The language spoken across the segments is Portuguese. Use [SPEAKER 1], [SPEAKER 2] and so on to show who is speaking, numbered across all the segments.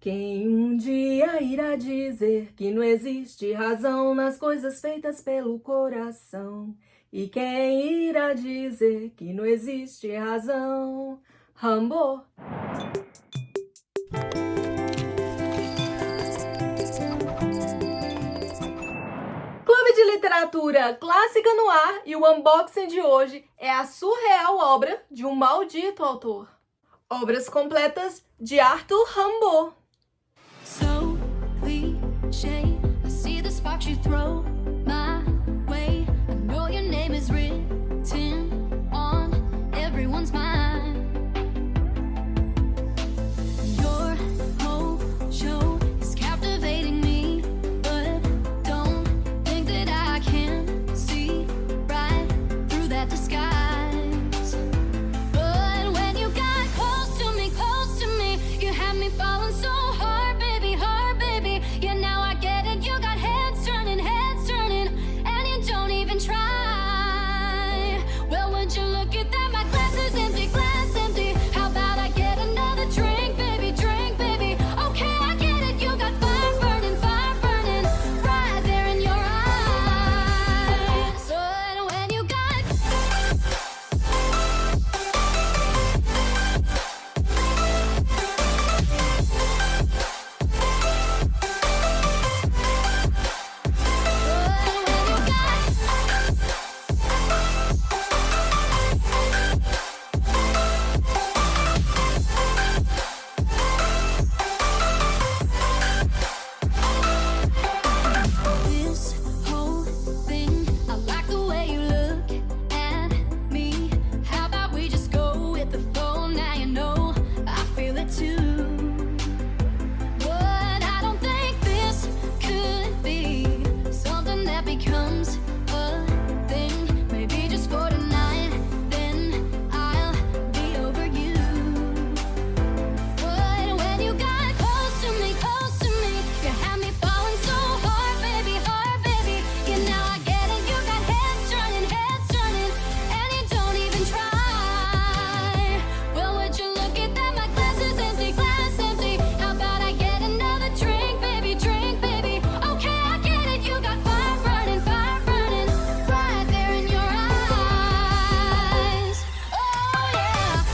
[SPEAKER 1] Quem um dia irá dizer que não existe razão nas coisas feitas pelo coração? E quem irá dizer que não existe razão? Rambo! Clube de Literatura Clássica no ar, e o unboxing de hoje é a surreal obra de um maldito autor. Obras completas de Arthur Rimbaud.
[SPEAKER 2] So cliché, I see the sparks you throw my way. I know your name is written on everyone's mind. Your whole show is captivating me, but don't think that I can see right through that disguise. But when you got close to me, you had me falling so hard, baby, yeah, now I get it, you got heads turning, and you don't even try. Well, would you look at that, my glass is empty, how about I get another drink, baby, okay, I get it, you got fire burning, right there in your eyes. But when you got this whole thing, I like the way you look at me. How about we just go with the flow? Now you know I feel it too. But I don't think this could be something that becomes a thing. Maybe just for tonight, then I'll be over you. But when you got close to me, you had me falling so hard, baby, yeah, now I get it, you got heads turning, and you don't even try. Well, would you look at that, my glass is empty, how about I get another drink, baby, okay, I get it, you got fire burning, right there in your eyes. Oh yeah.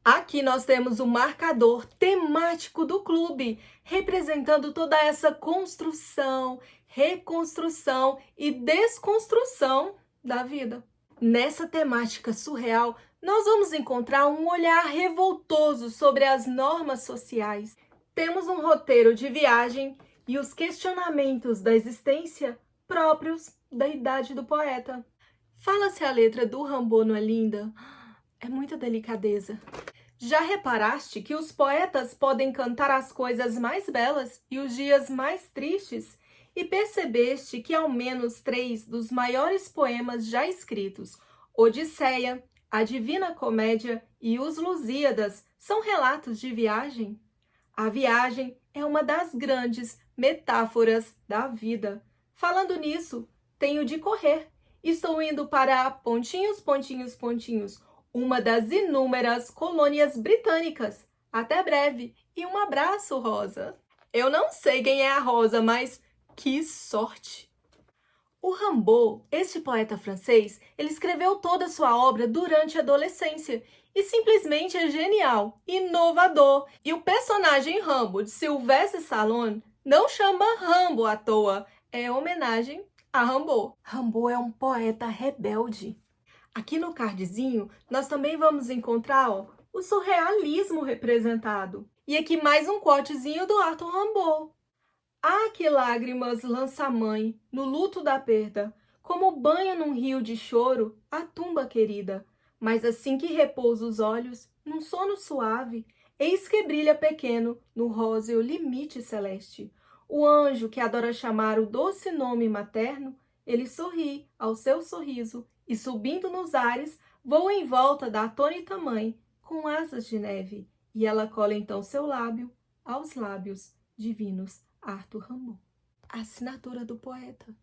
[SPEAKER 1] Aqui nós temos o marcador temático do clube, representando toda essa construção, reconstrução e desconstrução da vida. Nessa temática surreal, nós vamos encontrar um olhar revoltoso sobre as normas sociais. Temos um roteiro de viagem e os questionamentos da existência próprios da idade do poeta. Fala se a letra do Rimbaud não é linda? É muita delicadeza. Já reparaste que os poetas podem cantar as coisas mais belas e os dias mais tristes? E percebeste que ao menos 3 dos maiores poemas já escritos, Odisseia, a Divina Comédia e os Lusíadas, são relatos de viagem? A viagem é uma das grandes metáforas da vida. Falando nisso, tenho de correr. Estou indo para pontinhos, uma das inúmeras colônias britânicas. Até breve e um abraço, Rosa. Eu não sei quem é a Rosa, mas que sorte! O Rimbaud, este poeta francês, ele escreveu toda a sua obra durante a adolescência e simplesmente é genial, inovador. E o personagem Rambo de Sylvester Stallone não chama Rambo à toa, é homenagem a Rimbaud. Rimbaud é um poeta rebelde. Aqui no cardzinho, nós também vamos encontrar o surrealismo representado. E aqui mais um quotezinho do Arthur Rimbaud. Ah, que lágrimas lança a mãe no luto da perda, Como banha num rio de choro a tumba querida. Mas assim que repousa os olhos, num sono suave, eis que brilha pequeno no róseo limite celeste. O anjo que adora chamar o doce nome materno, ele sorri ao seu sorriso e, subindo nos ares, voa em volta da atônita mãe, com asas de neve, e ela cola então seu lábio aos lábios divinos Arthur Rimbaud. Assinatura do poeta.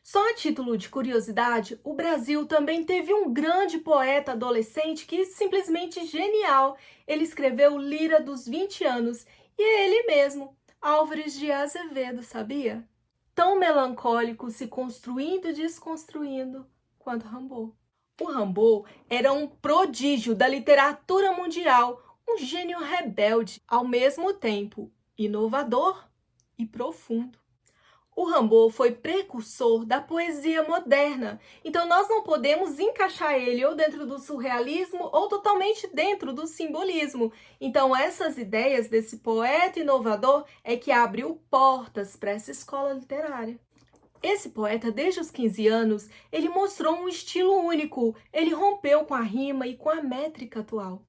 [SPEAKER 1] Só a título de curiosidade, o Brasil também teve um grande poeta adolescente que simplesmente genial. Ele escreveu Lira dos 20 anos e é ele mesmo, Álvares de Azevedo, sabia? Tão melancólico, se construindo e desconstruindo quanto Rimbaud. O Rimbaud era um prodígio da literatura mundial, um gênio rebelde, ao mesmo tempo inovador e profundo. O Rimbaud foi precursor da poesia moderna, então nós não podemos encaixar ele ou dentro do surrealismo ou totalmente dentro do simbolismo. Então essas ideias desse poeta inovador é que abriu portas para essa escola literária. Esse poeta, desde os 15 anos, ele mostrou um estilo único, ele rompeu com a rima e com a métrica atual.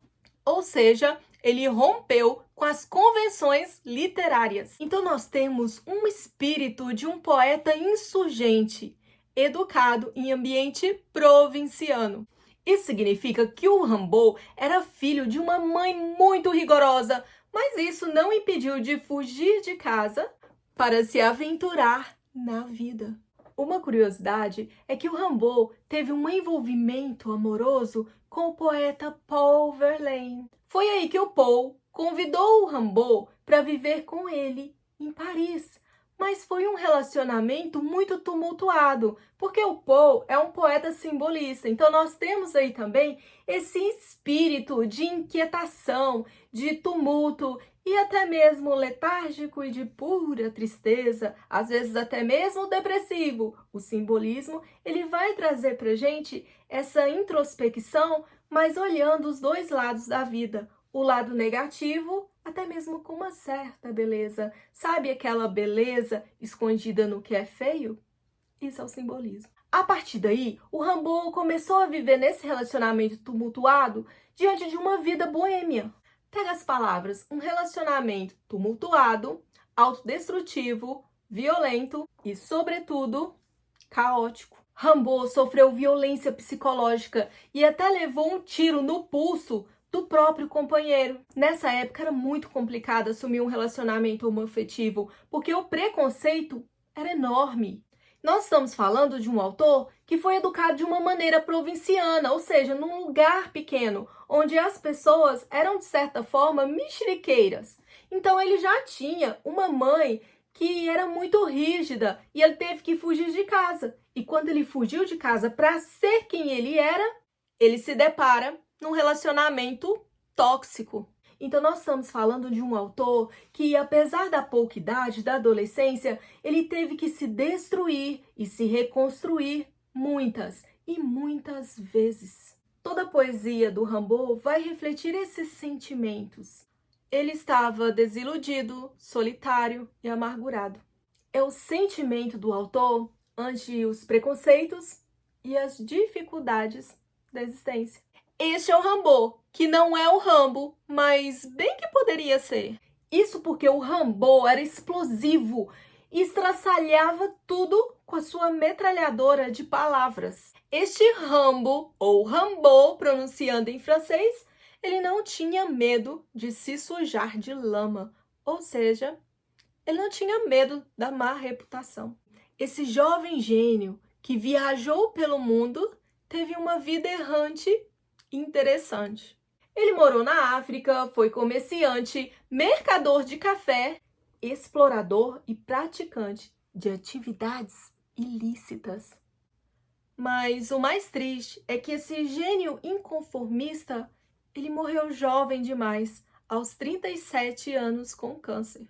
[SPEAKER 1] Ou seja, ele rompeu com as convenções literárias. Então nós temos um espírito de um poeta insurgente, educado em ambiente provinciano. Isso significa que o Rimbaud era filho de uma mãe muito rigorosa, mas isso não impediu de fugir de casa para se aventurar na vida. Uma curiosidade é que o Rimbaud teve um envolvimento amoroso com o poeta Paul Verlaine. Foi aí que o Paul convidou o Rimbaud para viver com ele em Paris. Mas foi um relacionamento muito tumultuado, porque o Paul é um poeta simbolista. Então nós temos aí também esse espírito de inquietação, de tumulto e até mesmo letárgico e de pura tristeza, às vezes até mesmo depressivo. O simbolismo, ele vai trazer para a gente essa introspecção, mas olhando os dois lados da vida. O lado negativo, até mesmo com uma certa beleza. Sabe aquela beleza escondida no que é feio? Isso é o simbolismo. A partir daí, o Rimbaud começou a viver nesse relacionamento tumultuado diante de uma vida boêmia. Pega as palavras, um relacionamento tumultuado, autodestrutivo, violento e, sobretudo, caótico. Rimbaud sofreu violência psicológica e até levou um tiro no pulso do próprio companheiro. Nessa época era muito complicado assumir um relacionamento homoafetivo, porque o preconceito era enorme. Nós estamos falando de um autor que foi educado de uma maneira provinciana, ou seja, num lugar pequeno, onde as pessoas eram, de certa forma, mexeriqueiras. Então ele já tinha uma mãe que era muito rígida e ele teve que fugir de casa. E quando ele fugiu de casa para ser quem ele era, ele se depara num relacionamento tóxico. Então nós estamos falando de um autor que, apesar da pouca idade, da adolescência, ele teve que se destruir e se reconstruir muitas e muitas vezes. Toda a poesia do Rimbaud vai refletir esses sentimentos. Ele estava desiludido, solitário e amargurado. É o sentimento do autor ante os preconceitos e as dificuldades da existência. Este é o Rimbaud, que não é o Rambo, mas bem que poderia ser. Isso porque o Rimbaud era explosivo e estraçalhava tudo com a sua metralhadora de palavras. Este Rambo, ou Rimbaud, pronunciando em francês, ele não tinha medo de se sujar de lama, ou seja, ele não tinha medo da má reputação. Esse jovem gênio que viajou pelo mundo teve uma vida errante interessante. Ele morou na África, foi comerciante, mercador de café, explorador e praticante de atividades ilícitas. Mas o mais triste é que esse gênio inconformista, ele morreu jovem demais, aos 37 anos com câncer.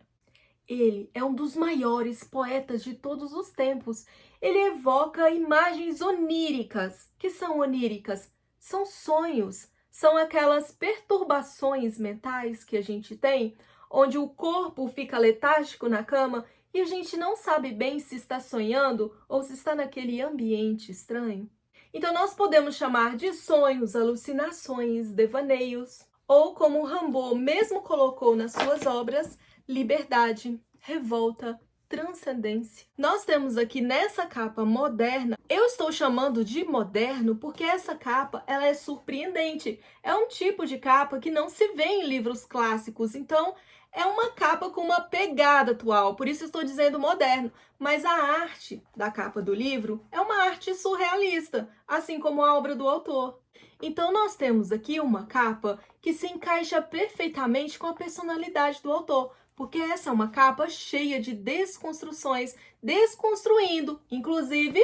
[SPEAKER 1] Ele é um dos maiores poetas de todos os tempos. Ele evoca imagens oníricas. Que são oníricas? São sonhos, são aquelas perturbações mentais que a gente tem, onde o corpo fica letárgico na cama e a gente não sabe bem se está sonhando ou se está naquele ambiente estranho. Então, nós podemos chamar de sonhos, alucinações, devaneios, ou como Rimbaud mesmo colocou nas suas obras, liberdade, revolta, transcendência. Nós temos aqui nessa capa moderna, eu estou chamando de moderno porque essa capa ela é surpreendente. É um tipo de capa que não se vê em livros clássicos, então é uma capa com uma pegada atual, por isso estou dizendo moderno. Mas a arte da capa do livro é uma arte surrealista, assim como a obra do autor. Então nós temos aqui uma capa que se encaixa perfeitamente com a personalidade do autor, porque essa é uma capa cheia de desconstruções, desconstruindo, inclusive,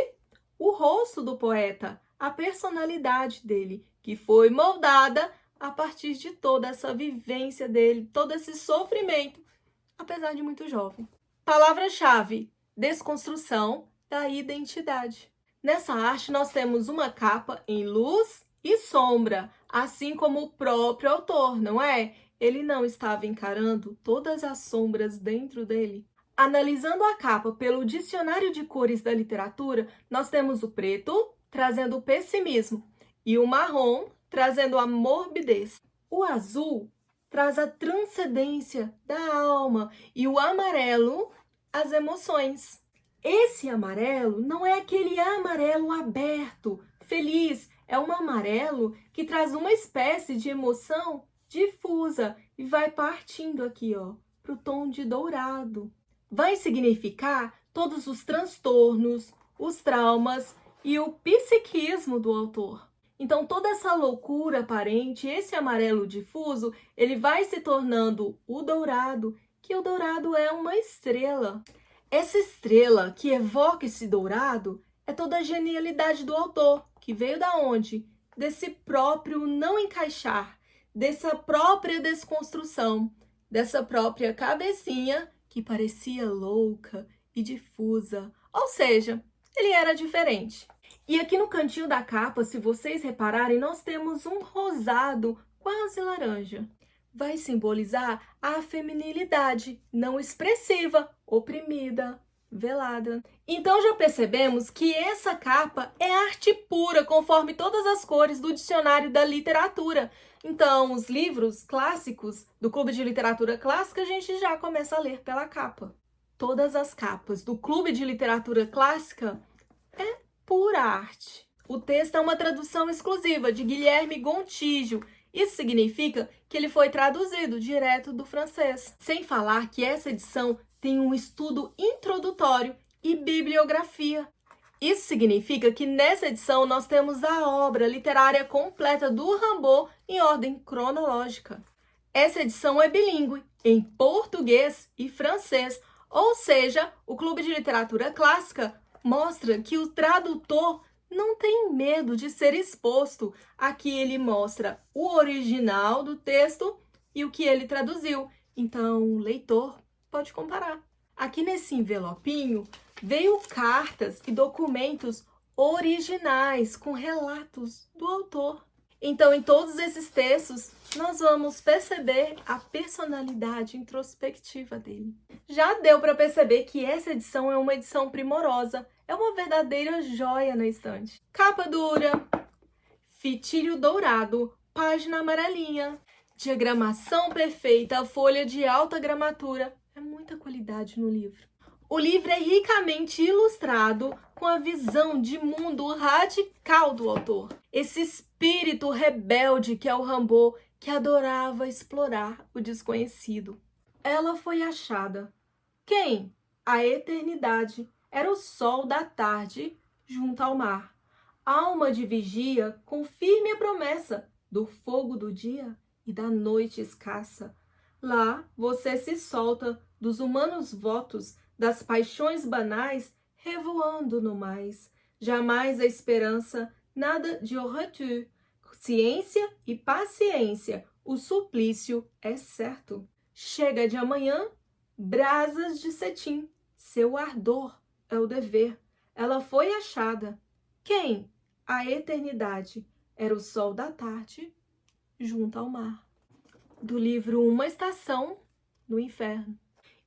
[SPEAKER 1] o rosto do poeta, a personalidade dele, que foi moldada a partir de toda essa vivência dele, todo esse sofrimento, apesar de muito jovem. Palavra-chave: desconstrução da identidade. Nessa arte, nós temos uma capa em luz e sombra, assim como o próprio autor, não é? Ele não estava encarando todas as sombras dentro dele. Analisando a capa pelo dicionário de cores da literatura, nós temos o preto, trazendo o pessimismo, e o marrom, trazendo a morbidez. O azul traz a transcendência da alma e o amarelo, as emoções. Esse amarelo não é aquele amarelo aberto, feliz, é um amarelo que traz uma espécie de emoção difusa e vai partindo aqui, ó, para o tom de dourado. Vai significar todos os transtornos, os traumas e o psiquismo do autor. Então, toda essa loucura aparente, esse amarelo difuso, ele vai se tornando o dourado, que o dourado é uma estrela. Essa estrela que evoca esse dourado é toda a genialidade do autor, que veio da onde? Desse próprio não encaixar, dessa própria desconstrução, dessa própria cabecinha que parecia louca e difusa. Ou seja, ele era diferente. E aqui no cantinho da capa, se vocês repararem, nós temos um rosado quase laranja. Vai simbolizar a feminilidade não expressiva, oprimida, velada. Então já percebemos que essa capa é arte pura, conforme todas as cores do dicionário da literatura. Então, os livros clássicos do Clube de Literatura Clássica, a gente já começa a ler pela capa. Todas as capas do Clube de Literatura Clássica é pura arte. O texto é uma tradução exclusiva de Guilherme Gontijo. Isso significa que ele foi traduzido direto do francês. Sem falar que essa edição tem um estudo introdutório e bibliografia. Isso significa que nessa edição nós temos a obra literária completa do Rimbaud em ordem cronológica. Essa edição é bilíngue, em português e francês, ou seja, o Clube de Literatura Clássica mostra que o tradutor não tem medo de ser exposto. Aqui ele mostra o original do texto e o que ele traduziu. Então, o leitor pode comparar. Aqui nesse envelopinho veio cartas e documentos originais com relatos do autor. Então, em todos esses textos, nós vamos perceber a personalidade introspectiva dele. Já deu para perceber que essa edição é uma edição primorosa, é uma verdadeira joia na estante. Capa dura, fitilho dourado, página amarelinha, diagramação perfeita, folha de alta gramatura. É muita qualidade no livro. O livro é ricamente ilustrado com a visão de mundo radical do autor. Esse espírito rebelde que é o Rimbaud, que adorava explorar o desconhecido. Ela foi achada. Quem? A eternidade. Era o sol da tarde junto ao mar. Alma de vigia, confirme a promessa do fogo do dia e da noite escassa. Lá você se solta dos humanos votos, das paixões banais, revoando no mais. Jamais a esperança, nada de au retour. Ciência e paciência, o suplício é certo. Chega de amanhã, brasas de cetim, seu ardor é o dever. Ela foi achada. Quem? A eternidade. Era o sol da tarde, junto ao mar. Do livro Uma Estação no Inferno.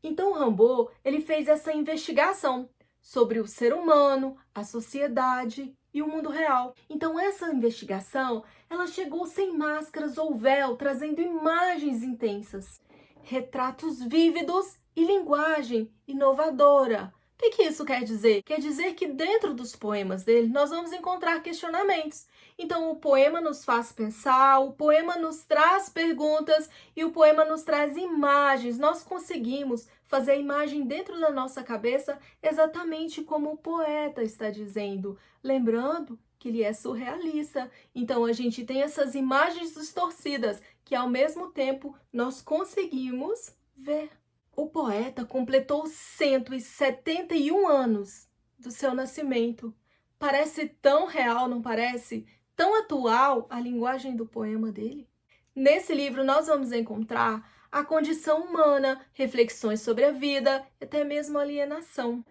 [SPEAKER 1] Então Rimbaud, ele fez essa investigação sobre o ser humano, a sociedade e o mundo real. Então essa investigação, ela chegou sem máscaras ou véu, trazendo imagens intensas, retratos vívidos e linguagem inovadora. O que isso quer dizer? Quer dizer que dentro dos poemas dele nós vamos encontrar questionamentos. Então o poema nos faz pensar, o poema nos traz perguntas e o poema nos traz imagens. Nós conseguimos fazer a imagem dentro da nossa cabeça exatamente como o poeta está dizendo. Lembrando que ele é surrealista. Então a gente tem essas imagens distorcidas que ao mesmo tempo nós conseguimos ver. O poeta completou 171 anos do seu nascimento. Parece tão real, não parece? Tão atual a linguagem do poema dele? Nesse livro nós vamos encontrar a condição humana, reflexões sobre a vida e até mesmo alienação.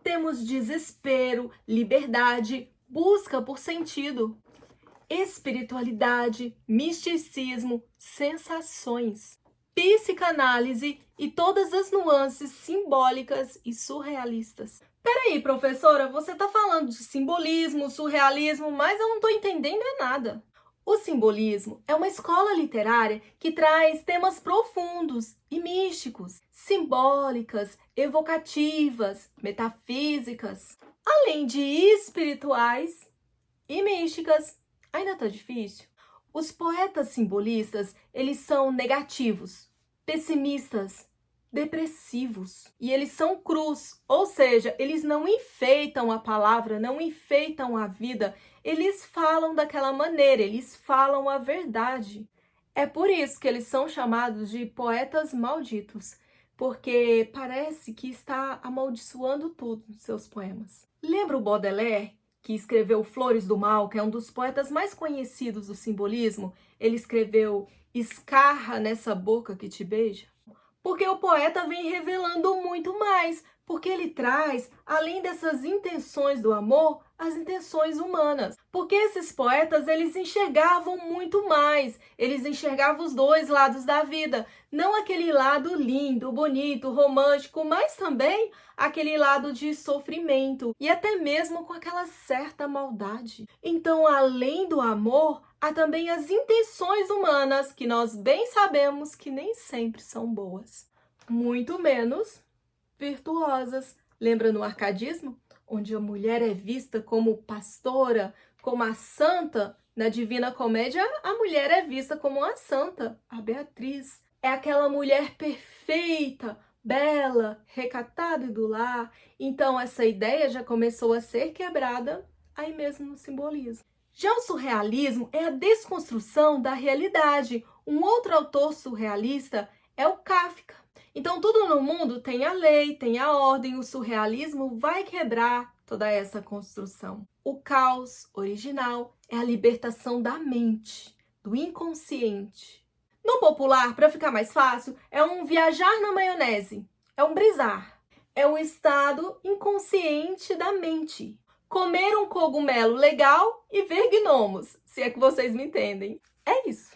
[SPEAKER 1] Temos desespero, liberdade, busca por sentido, espiritualidade, misticismo, sensações, psicanálise e todas as nuances simbólicas e surrealistas. Peraí, professora, você está falando de simbolismo, surrealismo, mas eu não estou entendendo nada. O simbolismo é uma escola literária que traz temas profundos e místicos, simbólicas, evocativas, metafísicas, além de espirituais e místicas. Ainda tá difícil? Os poetas simbolistas, eles são negativos, pessimistas, depressivos. E eles são crus, ou seja, eles não enfeitam a palavra, não enfeitam a vida. Eles falam daquela maneira, eles falam a verdade. É por isso que eles são chamados de poetas malditos, porque parece que está amaldiçoando tudo nos seus poemas. Lembra o Baudelaire, que escreveu Flores do Mal, que é um dos poetas mais conhecidos do simbolismo? Ele escreveu Escarra nessa boca que te beija. Porque o poeta vem revelando muito mais, porque ele traz, além dessas intenções do amor, as intenções humanas. Porque esses poetas, eles enxergavam muito mais, eles enxergavam os dois lados da vida, não aquele lado lindo, bonito, romântico, mas também aquele lado de sofrimento e até mesmo com aquela certa maldade. Então, além do amor, há também as intenções humanas, que nós bem sabemos que nem sempre são boas, muito menos virtuosas. Lembra no arcadismo? Onde a mulher é vista como pastora, como a santa. Na Divina Comédia, a mulher é vista como a santa, a Beatriz. É aquela mulher perfeita, bela, recatada e do lar. Então, essa ideia já começou a ser quebrada aí mesmo no simbolismo. Já o surrealismo é a desconstrução da realidade. Um outro autor surrealista é o Kafka. Então, tudo no mundo tem a lei, tem a ordem. O surrealismo vai quebrar toda essa construção. O caos original é a libertação da mente, do inconsciente. No popular, para ficar mais fácil, é um viajar na maionese, é um brisar, é um estado inconsciente da mente. Comer um cogumelo legal e ver gnomos, se é que vocês me entendem. É isso.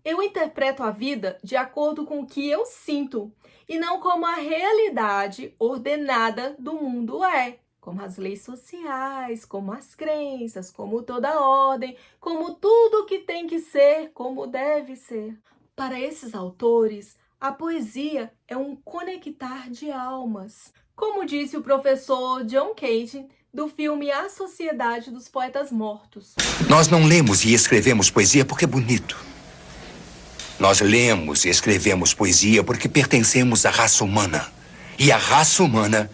[SPEAKER 1] Eu interpreto a vida de acordo com o que eu sinto e não como a realidade ordenada do mundo é, como as leis sociais, como as crenças, como toda a ordem, como tudo que tem que ser, como deve ser. Para esses autores, a poesia é um conectar de almas. Como disse o professor John Cage, do filme A Sociedade dos Poetas Mortos.
[SPEAKER 3] Nós não lemos e escrevemos poesia porque é bonito. Nós lemos e escrevemos poesia porque pertencemos à raça humana. E a raça humana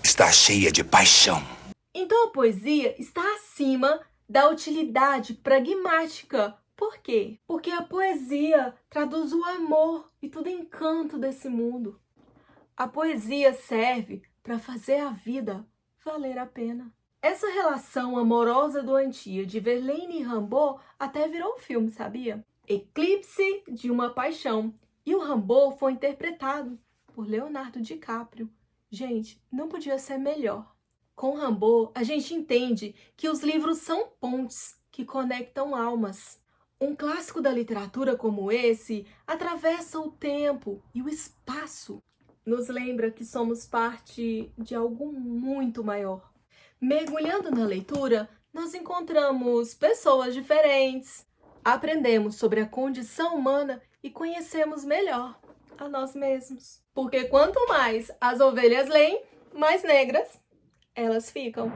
[SPEAKER 3] está cheia de paixão.
[SPEAKER 1] Então a poesia está acima da utilidade pragmática. Por quê? Porque a poesia traduz o amor e todo encanto desse mundo. A poesia serve para fazer a vida valer a pena. Essa relação amorosa doentia de Verlaine e Rimbaud até virou um filme, sabia? Eclipse de uma Paixão. E o Rimbaud foi interpretado por Leonardo DiCaprio. Gente, não podia ser melhor. Com Rimbaud, a gente entende que os livros são pontes que conectam almas. Um clássico da literatura como esse atravessa o tempo e o espaço. nos lembra que somos parte de algo muito maior. Mergulhando na leitura, nós encontramos pessoas diferentes, aprendemos sobre a condição humana e conhecemos melhor a nós mesmos. Porque quanto mais as ovelhas leem, mais negras elas ficam.